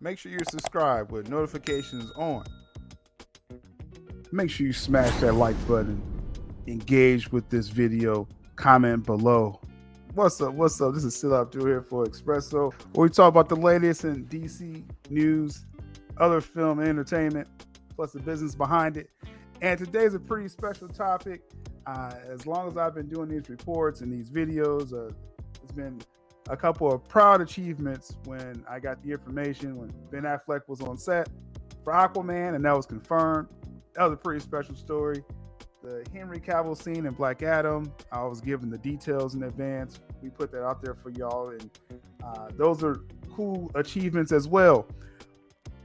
make sure you're subscribed with notifications on. Make sure you smash that like button, engage with this video, comment below. What's up? This is sylabdul here for Espresso, where we talk about the latest in DC news, other film and entertainment, plus the business behind it. And today's a pretty special topic. As long as I've been doing these reports and these videos, it's been a couple of proud achievements when I got the information when Ben Affleck was on set for Aquaman, and that was confirmed. That was a pretty special story. The Henry Cavill scene in Black Adam, I was given the details in advance. We put that out there for y'all, and those are cool achievements as well.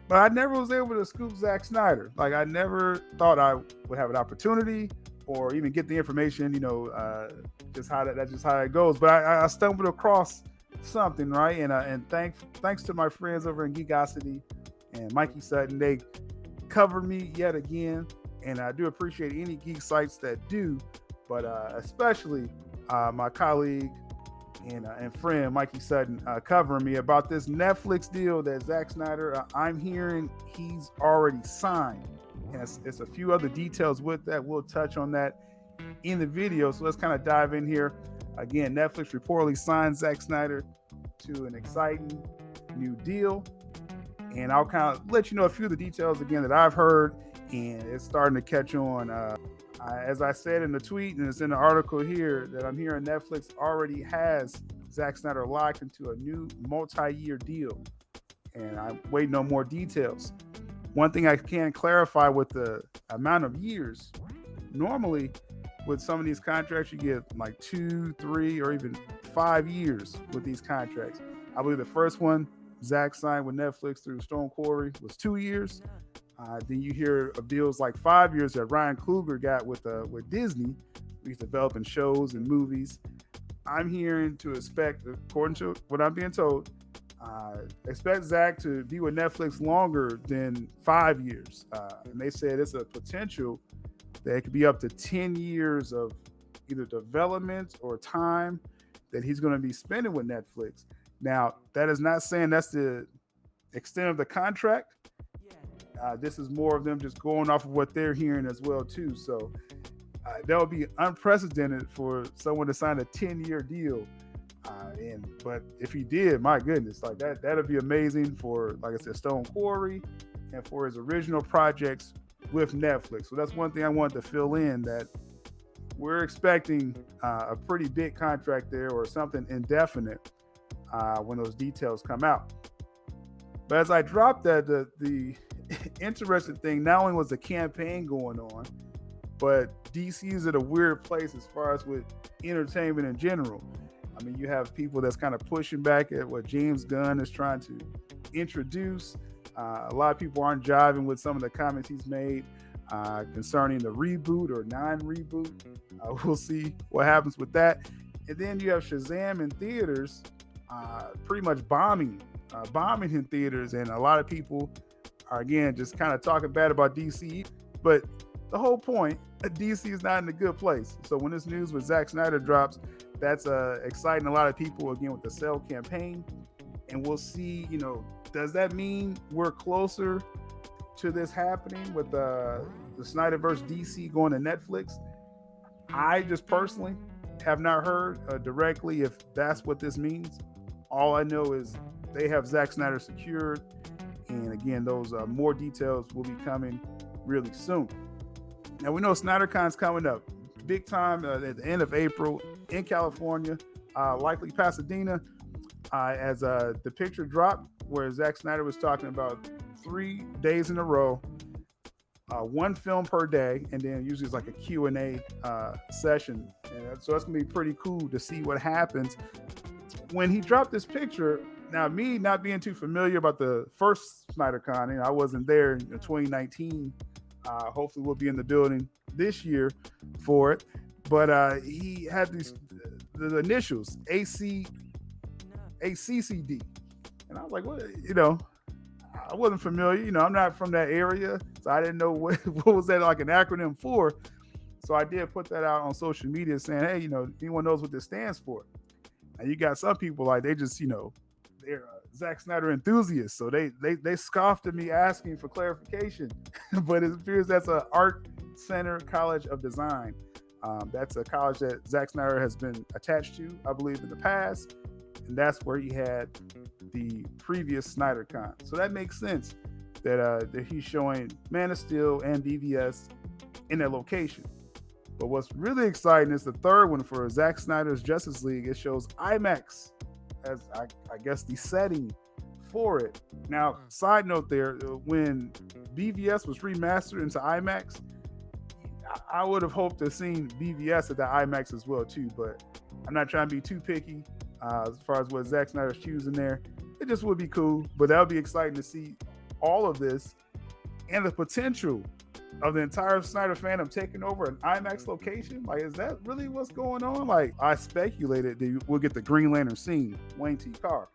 But I never was able to scoop Zack Snyder. Like, I never thought I would have an opportunity or even get the information, just how that goes. But I stumbled across something, right? And thanks to my friends over in Geekosity and Mikey Sutton, they covered me yet again. And I do appreciate any geek sites that do, but especially my colleague and friend Mikey Sutton covering me about this Netflix deal that Zack Snyder, I'm hearing he's already signed. And it's a few other details with that. We'll touch on that in the video. So let's kind of dive in here. Again, Netflix reportedly signed Zack Snyder to an exciting new deal. And I'll kind of let you know a few of the details again that I've heard, and it's starting to catch on. As I said in the tweet, and it's in the article here, that I'm hearing Netflix already has Zack Snyder locked into a new multi-year deal. And I'm waiting on more details. One thing I can clarify with the amount of years, normally with some of these contracts, you get like 2, 3, or even 5 years with these contracts. I believe the first one Zack signed with Netflix through Stone Quarry was 2 years. Then you hear of deals like 5 years that Ryan Coogler got with Disney. He's developing shows and movies. I'm hearing to expect, according to what I'm being told, expect Zack to be with Netflix longer than 5 years. And they said it's a potential that it could be up to 10 years of either development or time that he's going to be spending with Netflix. Now, that is not saying that's the extent of the contract. This is more of them just going off of what they're hearing as well, too. So that would be unprecedented for someone to sign a 10-year deal. But if he did, my goodness, like that'd be amazing for, like I said, Stone Quarry and for his original projects with Netflix. So that's one thing I wanted to fill in, that we're expecting a pretty big contract there, or something indefinite when those details come out. But as I dropped that, the interesting thing not only was the campaign going on, but DC is at a weird place as far as with entertainment in general. I mean, you have people that's kind of pushing back at what James Gunn is trying to introduce. A lot of people aren't jiving with some of the comments he's made concerning the reboot or non-reboot. We'll see what happens with that. And then you have Shazam in theaters, pretty much bombing in theaters, and a lot of people are, again, just kind of talking bad about DC. But the whole point, DC is not in a good place. So when this news with Zack Snyder drops, that's exciting a lot of people, again, with the Sell campaign. And we'll see, does that mean we're closer to this happening with the Snyderverse DC going to Netflix? I just personally have not heard directly if that's what this means. All I know is they have Zack Snyder secured. And again, those more details will be coming really soon. Now, we know SnyderCon's coming up big time at the end of April in California, likely Pasadena, as the picture dropped where Zack Snyder was talking about 3 days in a row, one film per day, and then usually it's like a Q&A session. And so that's going to be pretty cool to see what happens. When he dropped this picture, now me not being too familiar about the first SnyderCon, I wasn't there in 2019. Hopefully we'll be in the building this year for it. But he had the initials, ACCD. And I was like, what? I wasn't familiar. I'm not from that area, so I didn't know what was that like an acronym for. So I did put that out on social media saying, hey, anyone knows what this stands for? And you got some people like they just, they're Zack Snyder enthusiasts, so they scoffed at me asking for clarification. But it appears that's an Art Center College of Design. That's a college that Zack Snyder has been attached to, I believe, in the past, and that's where he had the previous SnyderCon. So that makes sense that he's showing Man of Steel and BVS in that location. But what's really exciting is the third one for Zack Snyder's Justice League. It shows IMAX as I guess the setting for it. Now, side note there, when BVS was remastered into IMAX, I would have hoped to have seen BVS at the IMAX as well too, but I'm not trying to be too picky as far as what Zack Snyder's choosing there. It just would be cool, but that would be exciting to see all of this and the potential of the entire Snyder fandom taking over an IMAX location. Like, is that really what's going on? Like, I speculated that we'll get the Green Lantern scene, Wayne T. Carr,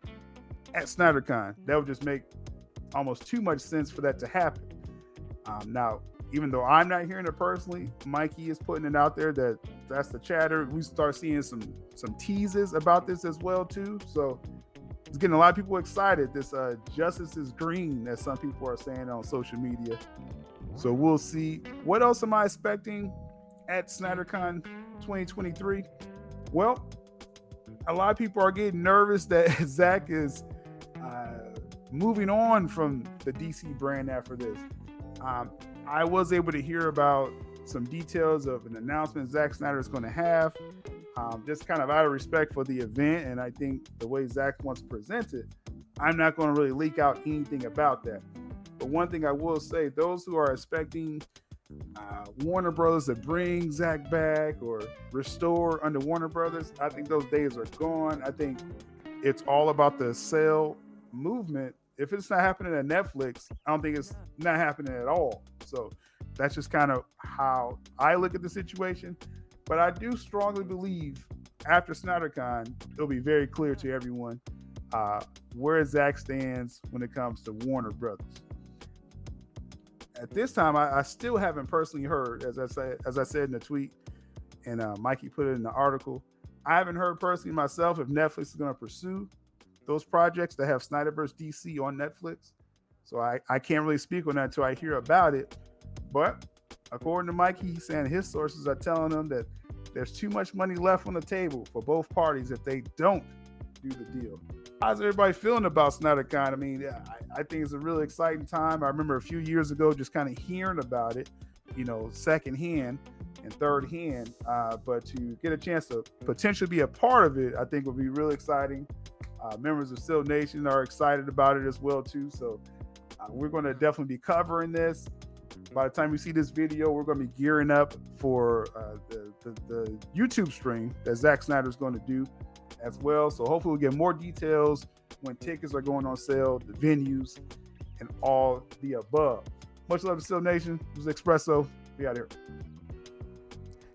at SnyderCon. That would just make almost too much sense for that to happen. Now, even though I'm not hearing it personally, Mikey is putting it out there that's the chatter. We start seeing some teases about this as well too. So it's getting a lot of people excited. This justice is green, as some people are saying on social media. So we'll see. What else am I expecting at SnyderCon 2023? Well, a lot of people are getting nervous that Zack is moving on from the DC brand after this. I was able to hear about some details of an announcement Zack Snyder is going to have, just kind of out of respect for the event, and I think the way Zack wants to present it, I'm not going to really leak out anything about that. But one thing I will say, those who are expecting Warner Brothers to bring Zack back or restore under Warner Brothers, I think those days are gone. I think it's all about the sell movement. If it's not happening at Netflix, I don't think it's not happening at all. So that's just kind of how I look at the situation. But I do strongly believe after SnyderCon, it'll be very clear to everyone where Zack stands when it comes to Warner Brothers. At this time, I still haven't personally heard, as I said in the tweet, and Mikey put it in the article, I haven't heard personally myself if Netflix is going to pursue those projects that have Snyderverse DC on Netflix. So I can't really speak on that until I hear about it. But according to Mikey, he's saying his sources are telling him that there's too much money left on the table for both parties if they don't do the deal. How's everybody feeling about SnyderCon? I mean, I think it's a really exciting time. I remember a few years ago just kind of hearing about it, secondhand and third hand. But to get a chance to potentially be a part of it, I think would be really exciting. Members of Still Nation are excited about it as well too. So we're going to definitely be covering this. By the time we see this video, we're going to be gearing up for the YouTube stream that Zack Snyder is going to do as well. So hopefully we'll get more details when tickets are going on sale, the venues, and all the above. Much love to Still Nation. This is Espresso. We out here.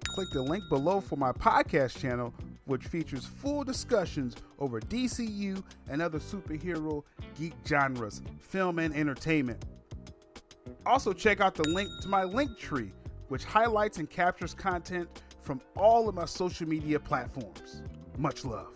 Click the link below for my podcast channel, which features full discussions over DCU and other superhero geek genres, film and entertainment. Also check out the link to my Linktree, which highlights and captures content from all of my social media platforms. Much love.